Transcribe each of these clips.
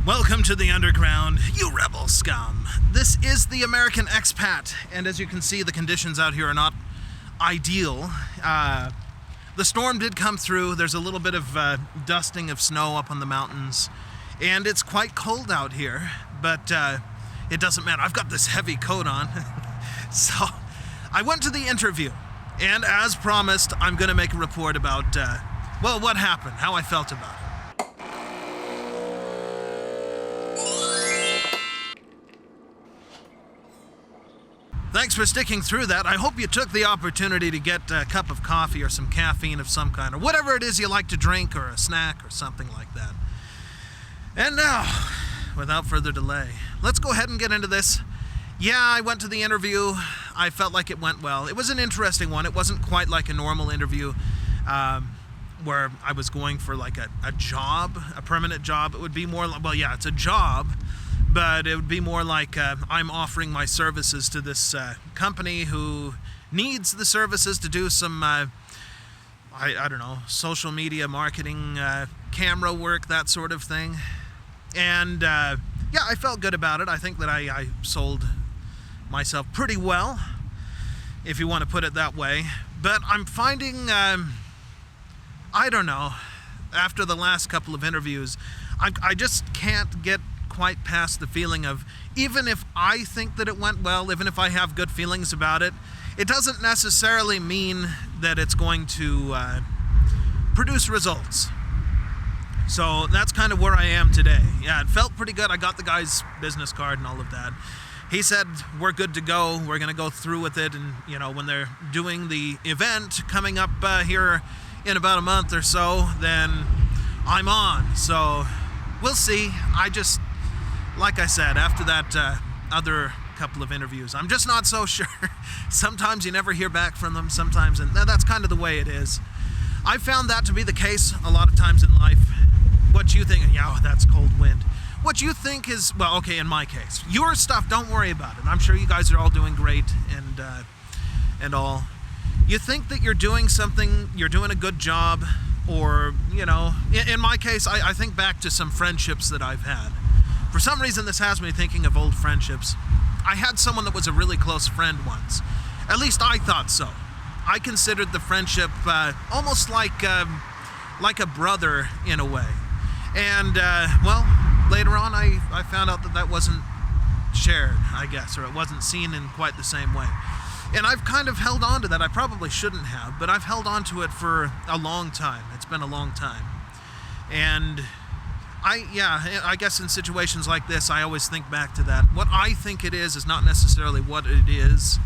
Welcome to the underground, you rebel scum. This is the American Expat, and as you can see, the conditions out here are not ideal. The storm did come through. There's a little bit of dusting of snow up on the mountains, and it's quite cold out here, but it doesn't matter. I've got this heavy coat on. So I went to the interview, and as promised, I'm going to make a report about, what happened, how I felt about it. Thanks for sticking through that. I hope you took the opportunity to get a cup of coffee or some caffeine of some kind, or whatever it is you like to drink, or a snack or something like that. And now, without further delay, let's go ahead and get into this. Yeah, I went to the interview. I felt like it went well. It was an interesting one. It wasn't quite like a normal interview where I was going for like a job, a permanent job. It would be more like, well, yeah, it's a job, but it would be more like I'm offering my services to this company who needs the services to do some, I don't know, social media marketing, camera work, that sort of thing. And yeah, I felt good about it. I think that I sold myself pretty well, if you want to put it that way. But I'm finding, I don't know, after the last couple of interviews, I just can't get quite past the feeling of, even if I think that it went well, even if I have good feelings about it, it doesn't necessarily mean that it's going to produce results. So that's kind of where I am today. Yeah, it felt pretty good. I got the guy's business card and all of that. He said, we're good to go. We're going to go through with it. And, you know, when they're doing the event coming up here in about a month or so, then I'm on. So we'll see. Like I said, after that other couple of interviews, I'm just not so sure. Sometimes you never hear back from them, sometimes, and that's kind of the way it is. I found that to be the case a lot of times in life. What you think, yeah, that's cold wind. What you think is, well, okay, in my case, your stuff, don't worry about it. I'm sure you guys are all doing great and all. You think that you're doing something, you're doing a good job, or, you know, in my case, I think back to some friendships that I've had. For some reason, this has me thinking of old friendships. I had someone that was a really close friend once. At least I thought so. I considered the friendship almost like a brother in a way. And, well, later on, I found out that wasn't shared, I guess, or it wasn't seen in quite the same way. And I've kind of held on to that. I probably shouldn't have, but I've held on to it for a long time. It's been a long time. And I guess in situations like this, I always think back to that. What I think it is not necessarily what it is.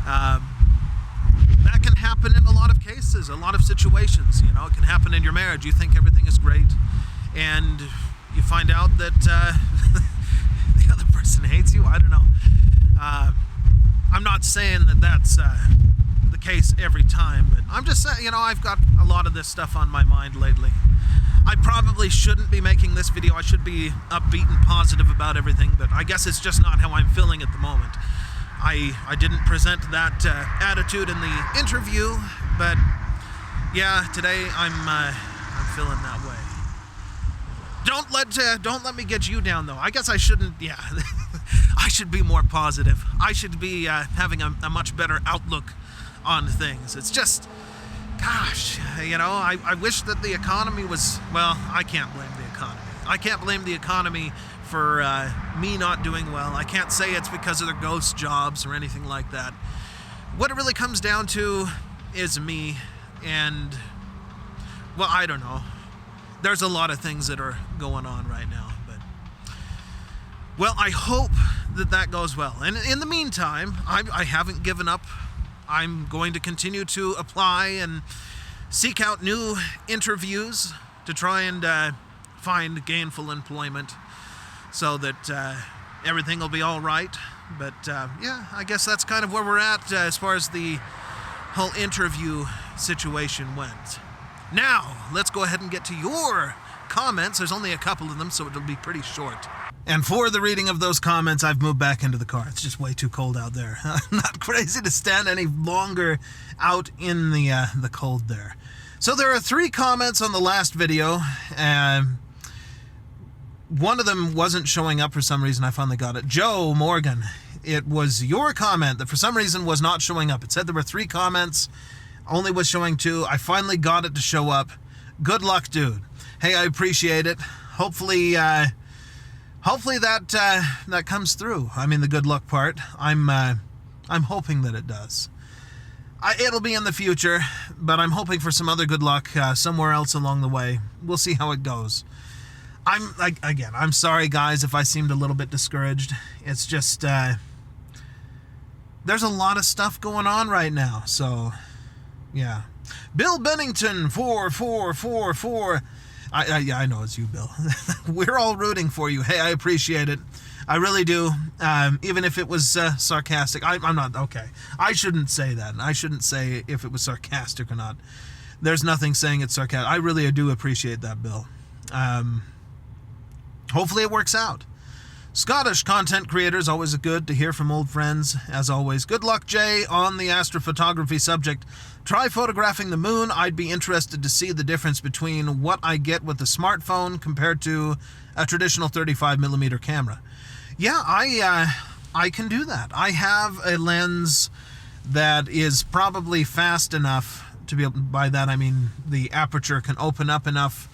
That can happen in a lot of cases, a lot of situations. You know, it can happen in your marriage. You think everything is great, and you find out that the other person hates you. I don't know. I'm not saying that that's the case every time, but I'm just saying, you know, I've got a lot of this stuff on my mind lately. I probably shouldn't be making this video. I should be upbeat and positive about everything, but I guess it's just not how I'm feeling at the moment. I didn't present that attitude in the interview, but yeah, today I'm feeling that way. Don't let me get you down, though. I guess I shouldn't. Yeah, I should be more positive. I should be having a much better outlook on things. It's just, gosh, you know, I wish that the economy was, well, I can't blame the economy. I can't blame the economy for me not doing well. I can't say it's because of their ghost jobs or anything like that. What it really comes down to is me, and, well, I don't know. There's a lot of things that are going on right now, but, well, I hope that goes well. And in the meantime, I haven't given up. I'm going to continue to apply and seek out new interviews to try and find gainful employment so that everything will be all right. But yeah, I guess that's kind of where we're at as far as the whole interview situation went. Now, let's go ahead and get to your comments. There's only a couple of them, so it'll be pretty short. And for the reading of those comments, I've moved back into the car. It's just way too cold out there. I'm not crazy to stand any longer out in the cold there. So there are 3 comments on the last video. one of them wasn't showing up for some reason. I finally got it. Joe Morgan, it was your comment that for some reason was not showing up. It said there were 3 comments, only was showing 2. I finally got it to show up. Good luck, dude. Hey, I appreciate it. Hopefully that comes through. I mean, the good luck part. I'm hoping that it does. It'll be in the future, but I'm hoping for some other good luck somewhere else along the way. We'll see how it goes. I'm sorry, guys, if I seemed a little bit discouraged. It's just, there's a lot of stuff going on right now, so, yeah. Bill Bennington, 4444. I know it's you, Bill. We're all rooting for you. Hey, I appreciate it. I really do. Even if it was sarcastic. I'm not, okay. I shouldn't say that. I shouldn't say if it was sarcastic or not. There's nothing saying it's sarcastic. I really do appreciate that, Bill. Hopefully it works out. Scottish content creators, always good to hear from old friends, as always. Good luck, Jay, on the astrophotography subject. Try photographing the moon. I'd be interested to see the difference between what I get with a smartphone compared to a traditional 35mm camera. Yeah, I can do that. I have a lens that is probably fast enough to be able, by that I mean the aperture can open up enough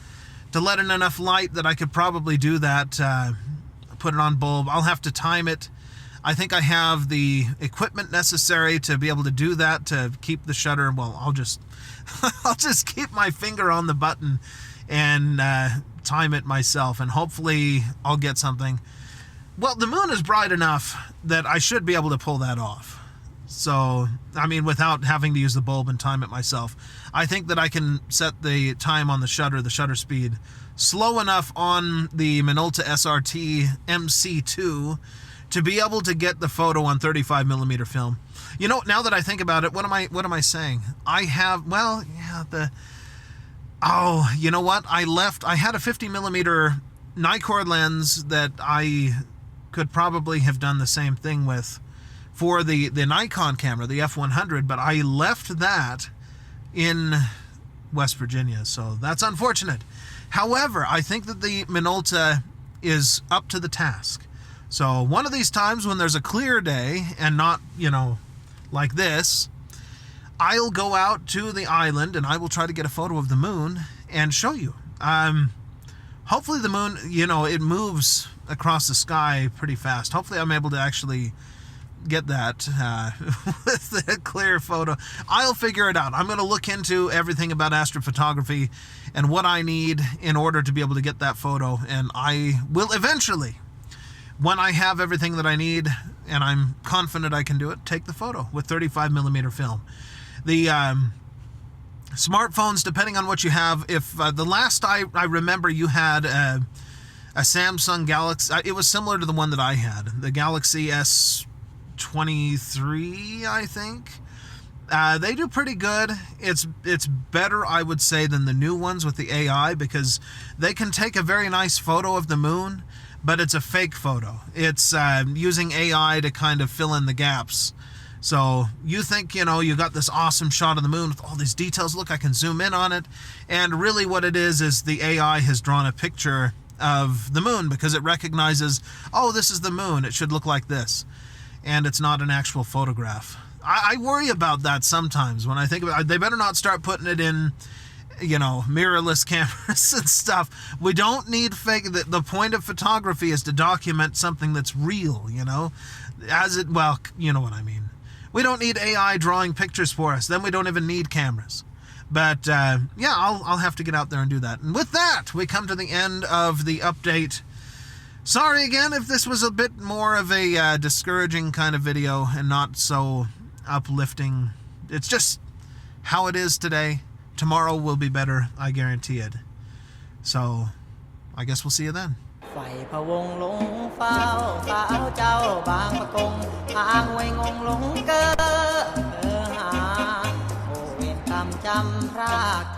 to let in enough light that I could probably do that, put it on bulb. I'll have to time it. I think I have the equipment necessary to be able to do that, to keep the shutter. Well, I'll just keep my finger on the button and time it myself, and hopefully I'll get something. Well, the moon is bright enough that I should be able to pull that off. So, I mean, without having to use the bulb and time it myself. I think that I can set the time on the shutter speed, slow enough on the Minolta SRT MC2 to be able to get the photo on 35mm film. You know, now that I think about it, what am I saying? I have, well, yeah, oh, you know what? I had a 50mm Nikkor lens that I could probably have done the same thing with for the Nikon camera, the F100, but I left that in West Virginia, so that's unfortunate. However, I think that the Minolta is up to the task. So one of these times when there's a clear day and not, like this, I'll go out to the island and I will try to get a photo of the moon and show you. Hopefully the moon, it moves across the sky pretty fast. Hopefully I'm able to actually get that with a clear photo. I'll figure it out. I'm going to look into everything about astrophotography and what I need in order to be able to get that photo, and I will eventually, when I have everything that I need and I'm confident I can do it, take the photo with 35mm film. The smartphones, depending on what you have, if the last I remember you had a Samsung Galaxy, it was similar to the one that I had, the Galaxy S23, I think. They do pretty good. It's better, I would say, than the new ones with the AI, because they can take a very nice photo of the moon, but it's a fake photo. It's using AI to kind of fill in the gaps. So you think, you got this awesome shot of the moon with all these details. Look, I can zoom in on it. And really what it is the AI has drawn a picture of the moon because it recognizes, oh, this is the moon. It should look like this. And it's not an actual photograph. I worry about that sometimes when I think about it. They better not start putting it in, mirrorless cameras and stuff. We don't need fake. The point of photography is to document something that's real, well, you know what I mean. We don't need AI drawing pictures for us. Then we don't even need cameras. But, yeah, I'll have to get out there and do that. And with that, we come to the end of the update. Sorry again if this was a bit more of a discouraging kind of video and not so uplifting. It's just how it is today. Tomorrow will be better, I guarantee it. So, I guess we'll see you then. ไฟพะวงหลงเฝ้าสาวเจ้าบางประกงหางไว้งงหลงเกอหาโอเวรกรรมจำพราก